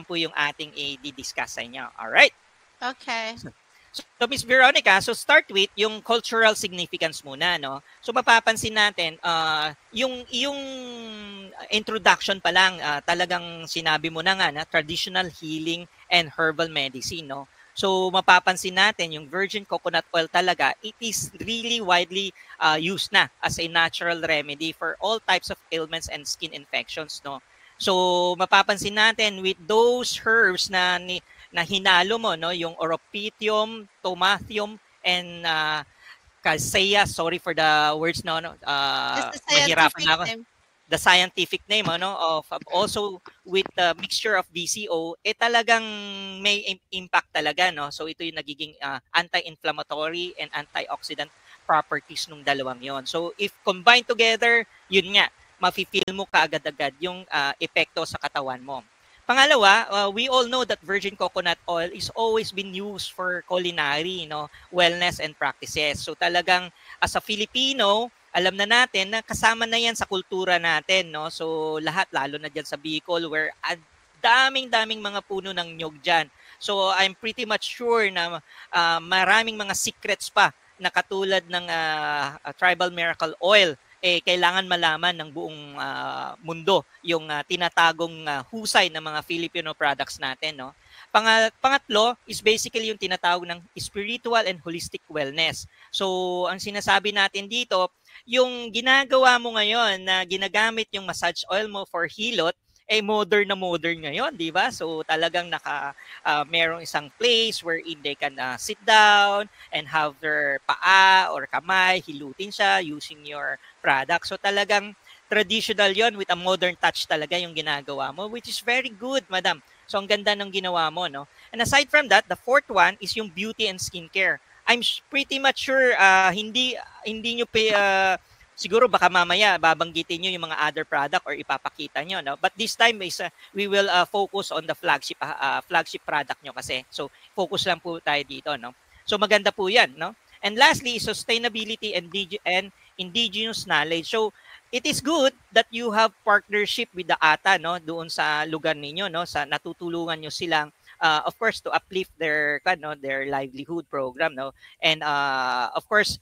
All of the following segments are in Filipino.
po yung ating i-discuss sa inyo. Alright? Okay. So, Miss Veronica, so start with yung cultural significance muna, no? So, mapapansin natin, yung introduction pa lang, talagang sinabi mo na nga na traditional healing and herbal medicine, no? So, mapapansin natin yung virgin coconut oil talaga, it is really widely used na as a natural remedy for all types of ailments and skin infections, no? So, mapapansin natin with those herbs na hinalo mo, no, yung oropitium, tomathium, and cassia. Sorry for the words, no, That's the mahirapan scientific na ako. name. The scientific name, ano, of also with the mixture of VCO, talagang may impact talaga, no. So ito yung nagiging anti-inflammatory and antioxidant properties nung dalawang yon. So if combined together, yun nga, mafe-feel mo kaagad-agad yung epekto sa katawan mo. Pangalawa, we all know that virgin coconut oil is always been used for culinary, wellness and practices. So talagang as a Filipino, alam na natin na kasama na yan sa kultura natin, no? So lahat, lalo na dyan sa Bicol, where daming mga puno ng nyog dyan. So I'm pretty much sure na maraming mga secrets pa na katulad ng tribal miracle oil kailangan malaman ng buong mundo yung tinatagong husay ng mga Filipino products natin, no? Pangatlo is basically yung tinatawag ng spiritual and holistic wellness. So, ang sinasabi natin dito, yung ginagawa mo ngayon na ginagamit yung massage oil mo for hilot, modern na modern ngayon, di ba? So talagang merong isang place wherein they can sit down and have their paa or kamay, hilutin siya using your product. So talagang traditional yon with a modern touch talaga yung ginagawa mo, which is very good, madam. So ang ganda ng ginawa mo, no? And aside from that, the fourth one is yung beauty and skincare. I'm pretty much sure hindi nyo siguro baka mamaya babanggitin nyo yung mga other product or ipapakita nyo, no? But this time is we will focus on the flagship product nyo kasi. So focus lang po tayo dito, no? So maganda po 'yan, no? And lastly, sustainability and indigenous knowledge. So it is good that you have partnership with the ATA, no, doon sa lugar ninyo, no, sa natutulungan nyo silang of course to uplift their livelihood program, no, and of course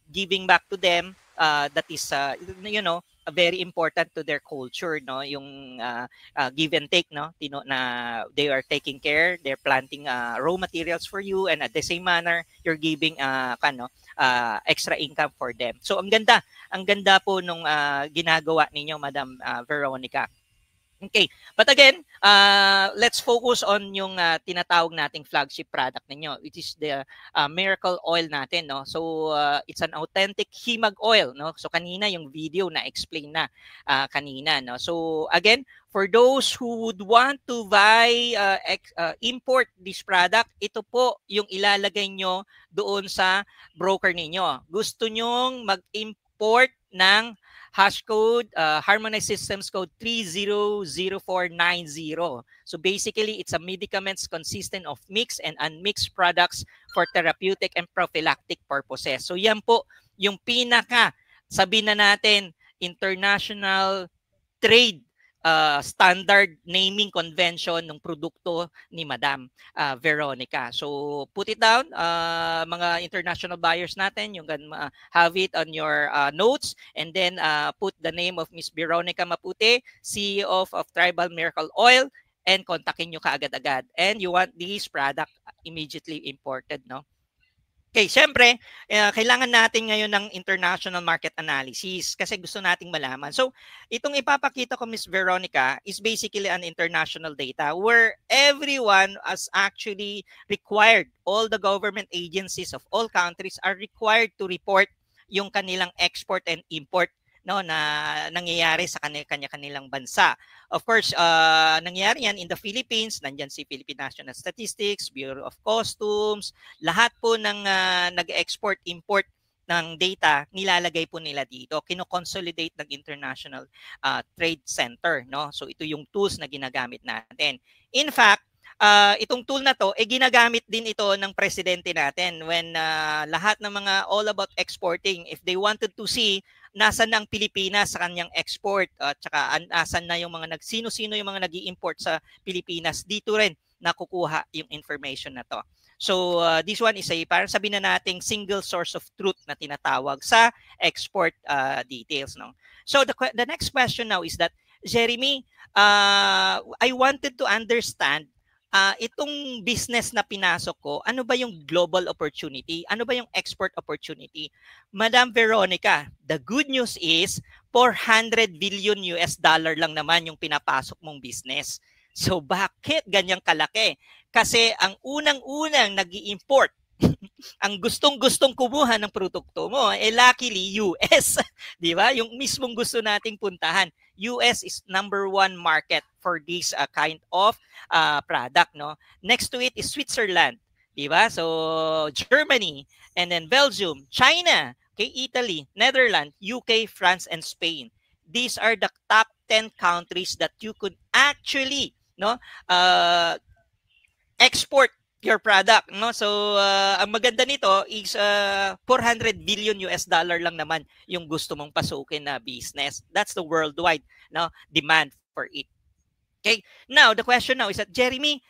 giving back to them, that is very important to their culture, no, yung give and take, no, na they are taking care, they're planting raw materials for you, and at the same manner you're giving extra income for them. So ang ganda po nung ginagawa ninyo, Madam Veronica. Okay. But again, let's focus on yung tinatawag nating flagship product ninyo, which is the miracle oil natin, no? So it's an authentic himag oil, no? So kanina yung video na explain na kanina, no? So again, for those who would want to buy import this product, ito po yung ilalagay nyo doon sa broker ninyo. Gusto nyong mag-import ng hash code, Harmonized Systems Code 300490. So basically, it's a medicaments consistent of mixed and unmixed products for therapeutic and prophylactic purposes. So yan po yung sabihin na natin, international trade standard naming convention ng produkto ni Madam Veronica. So put it down, mga international buyers natin, you can have it on your notes, and then put the name of Miss Veronica Maputi, CEO of Tribal Miracle Oil, and kontakin nyo kaagad-agad. And you want this product immediately imported, no? Okay, syempre, kailangan natin ngayon ng international market analysis kasi gusto nating malaman. So, itong ipapakita ko, Ms. Veronica, is basically an international data where everyone is actually required, all the government agencies of all countries are required to report yung kanilang export and import, no, na nangyayari sa kanilang bansa. Of course, nangyayari yan in the Philippines, nandyan si Philippine National Statistics, Bureau of Customs, lahat po ng nag-export-import ng data, nilalagay po nila dito. Kino-consolidate ng International Trade Center, no? So ito yung tools na ginagamit natin. In fact, itong tool na to, ginagamit din ito ng presidente natin when lahat ng mga all about exporting, if they wanted to see nasan na ang Pilipinas sa kanyang export, at saka nasan na yung mga sino-sino yung mga nag-i-import sa Pilipinas, dito rin nakukuha yung information na to. So this one is parang sabihin na nating single source of truth na tinatawag sa export details, no? So the next question now is that, Jeremy, I wanted to understand itong business na pinasok ko, ano ba yung global opportunity? Ano ba yung export opportunity? Madam Veronica, the good news is 400 billion US dollar lang naman yung pinapasok mong business. So bakit ganyang kalaki? Kasi ang unang-unang nag-i-import, ang gustong-gustong kumuha ng produkto mo, luckily US, di ba? Yung mismong gusto nating puntahan. US is #1 market for this kind of product, no? Next to it is Switzerland, di ba? So Germany, and then Belgium, China, okay, Italy, Netherlands, UK, France, and Spain. These are the top 10 countries that you could actually, no, export your product, no? So ang maganda nito is 400 billion US dollar lang naman yung gusto mong pasukin na business. That's the worldwide, no, demand for it. Okay, now the question now is that, Jeremy,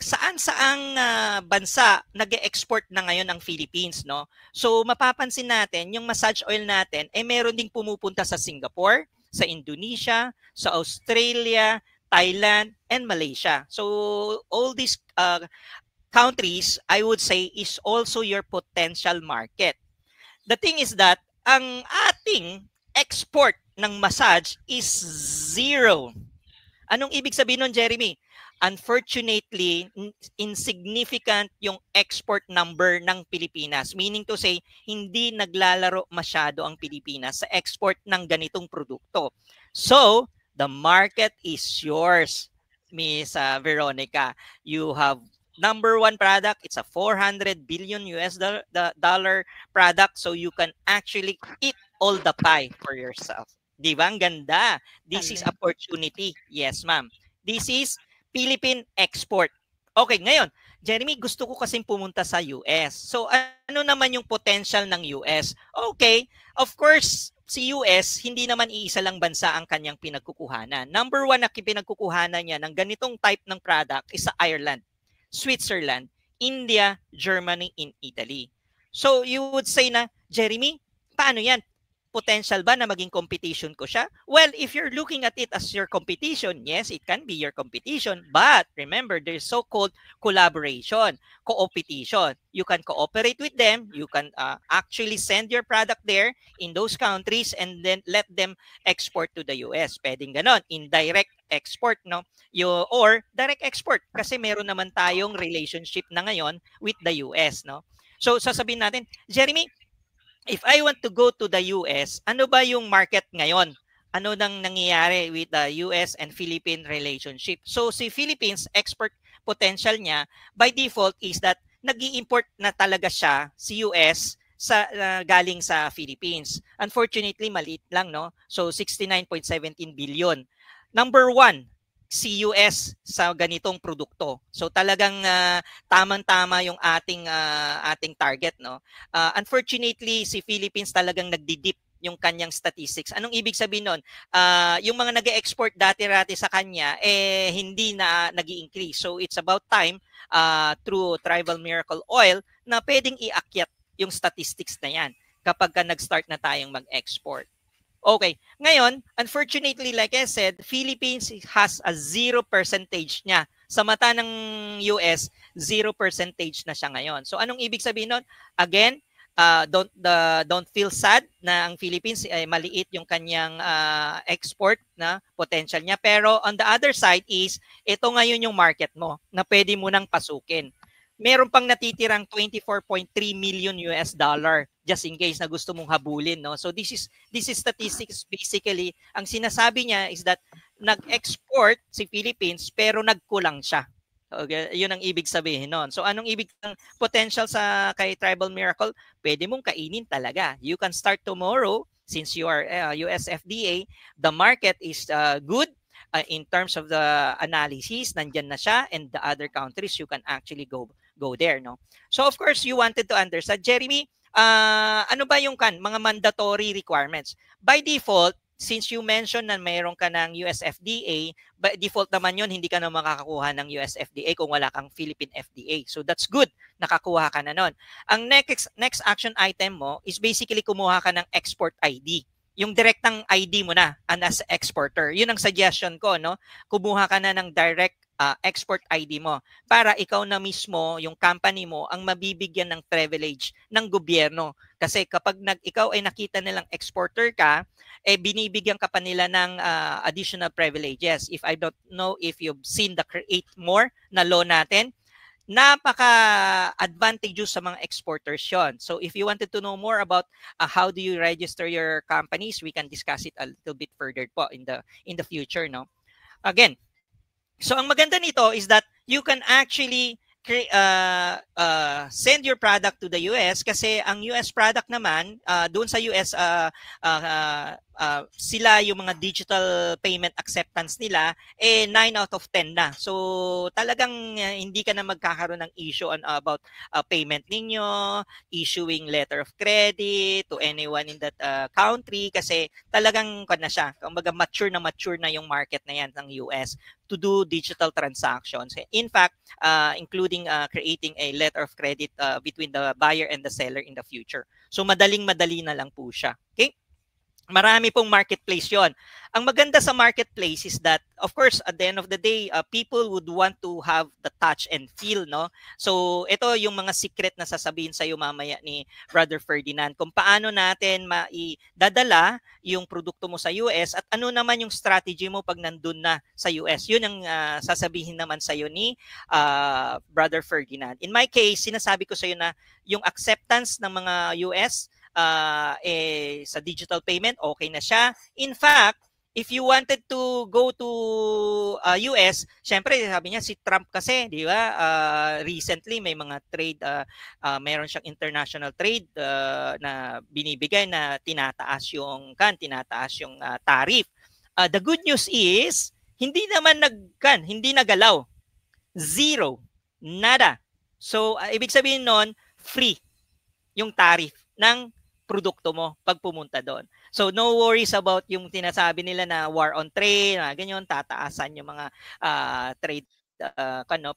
saan-saang bansa nag-export na ngayon ang Philippines, no? So mapapansin natin yung massage oil natin meron ding pumupunta sa Singapore, sa Indonesia, sa Australia, Thailand, and Malaysia. So all these countries, I would say, is also your potential market. The thing is that ang ating export ng massage is zero. Anong ibig sabihin nun, Jeremy? Unfortunately, insignificant yung export number ng Pilipinas. Meaning to say, hindi naglalaro masyado ang Pilipinas sa export ng ganitong produkto. So, the market is yours, Miss Veronica. You have #1 product. It's a 400 billion US dollar product. So, you can actually eat all the pie for yourself. Di ba? Ang ganda. This is opportunity. Yes, ma'am. This is Philippine export. Okay, ngayon, Jeremy, gusto ko kasing pumunta sa US. So, ano naman yung potential ng US? Okay, of course, si US, hindi naman iisa lang bansa ang kanyang pinagkukuhanan. #1 na pinagkukuhanan niya ng ganitong type ng product is sa Ireland, Switzerland, India, Germany, and Italy. So, you would say na, Jeremy, paano yan? Potential ba na maging competition ko siya? Well, if you're looking at it as your competition, yes, it can be your competition. But remember, there's so-called collaboration, co-opetition. You can cooperate with them. You can actually send your product there in those countries and then let them export to the US. Pwedeng ganon. Indirect export, no? Or direct export. Kasi meron naman tayong relationship na ngayon with the US, no? So, sasabihin natin, Jeremy, if I want to go to the US, ano ba yung market ngayon? Ano nang nangyayari with the US and Philippine relationship? So si Philippines, export potential niya by default is that nag-i-import na talaga siya si US sa galing sa Philippines. Unfortunately, maliit lang, no? So 69.17 billion. #1, si US sa ganitong produkto. So talagang tamang-tama yung ating target, no. Unfortunately, si Philippines talagang nagdidip yung kanyang statistics. Anong ibig sabihin nun? Yung mga nag-export dati-rati sa kanya hindi na nag-i-increase. So it's about time through Tribal Miracle Oil na pwedeng iakyat yung statistics na yan kapag nag-start na tayong mag-export. Okay. Ngayon, unfortunately, like I said, Philippines has a 0% niya. Sa mata ng US, 0% na siya ngayon. So anong ibig sabihin nun? Again, don't feel sad na ang Philippines maliit yung kanyang export na potential niya. Pero on the other side is, ito ngayon yung market mo na pwede mo nang pasukin. Meron pang natitirang 24.3 million US dollar just in case na gusto mong habulin, no? So this is statistics. Basically, ang sinasabi niya is that nag-export si Philippines pero nagkulang siya. Okay, yun ang ibig sabihin noon. So anong ibig ng potential sa kay Tribal Miracle? Pwede mong kainin talaga. You can start tomorrow since you are US FDA. The market is good. In terms of the analysis, nandyan na siya, and the other countries you can actually go there, no? So of course you wanted to understand, Jeremy, ano ba yung mga mandatory requirements? By default, since you mentioned na mayroon ka ng US FDA, by default naman yun, hindi ka na makakakuha ng US FDA kung wala kang Philippine FDA. So that's good, nakakuha ka na nun. Ang next action item mo is basically kumuha ka ng export ID. Yung direktang ID mo na as exporter. Yun ang suggestion ko, no? Kumuha ka na ng direct export ID mo para ikaw na mismo, yung company mo, ang mabibigyan ng privilege ng gobyerno. Kasi kapag ikaw ay nakita nilang exporter ka, binibigyan ka pa nila ng additional privileges. If I don't know if you've seen the Create More na law natin, napaka-advantageous sa mga exporters yon. So if you wanted to know more about how do you register your companies, we can discuss it a little bit further po in the future, no? Again, so ang maganda nito is that you can actually send your product to the US kasi ang US product naman, doon sa US, sila yung mga digital payment acceptance nila, 9 out of 10 na. So talagang hindi ka na magkakaroon ng issue about payment ninyo, issuing letter of credit to anyone in that country kasi talagang na siya. Kumbaga mature na yung market na yan ng US to do digital transactions. In fact, including creating a letter of credit between the buyer and the seller in the future. So madaling-madali na lang po siya. Okay? Marami pong marketplace yon. Ang maganda sa marketplace is that, of course, at the end of the day, people would want to have the touch and feel, no? So, ito yung mga secret na sasabihin sa iyo mamaya ni Brother Ferdinand kung paano natin maidadala yung produkto mo sa US at ano naman yung strategy mo pag nandun na sa US. Yun ang sasabihin naman sa iyo ni Brother Ferdinand. In my case, sinasabi ko sa iyo na yung acceptance ng mga US sa digital payment, okay na siya. In fact, if you wanted to go to US, syempre sabi niya si Trump kasi, di ba? Recently may mga trade, mayroon siyang international trade na binibigay na tinataas yung tariff. The good news is hindi naman hindi nagalaw. Zero. Nada. So, ibig sabihin nun, free yung tariff ng produkto mo pag pumunta doon. So no worries about yung tinasabi nila na war on trade, ganyan, tataasan yung mga trade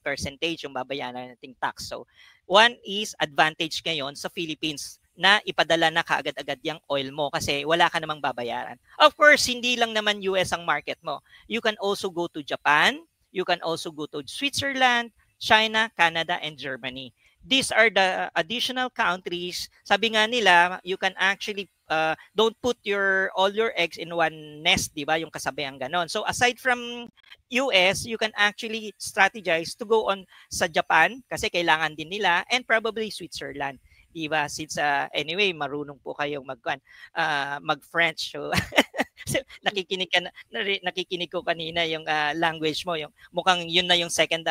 percentage yung babayaran nating tax. So one is advantage ngayon sa Philippines na ipadala na kaagad-agad yung oil mo kasi wala ka namang babayaran. Of course, hindi lang naman US ang market mo. You can also go to Japan, you can also go to Switzerland, China, Canada, and Germany. These are the additional countries. Sabi nga nila, you can actually don't put all your eggs in one nest, di ba? Yung kasabihan ganon. So aside from US, you can actually strategize to go on sa Japan kasi kailangan din nila and probably Switzerland. Di ba? Since anyway, marunong po kayong mag-French. So nakikinig ko kanina yung language mo, yung mukhang yun na yung second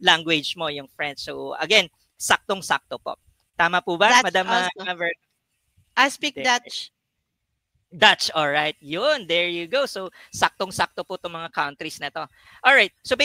language mo, yung French. So again, saktong-sakto po. Tama po ba, Dutch Madam also. I speak Dutch. Dutch, all right. Yun, there you go. So saktong-sakto po itong mga countries na to. All right. So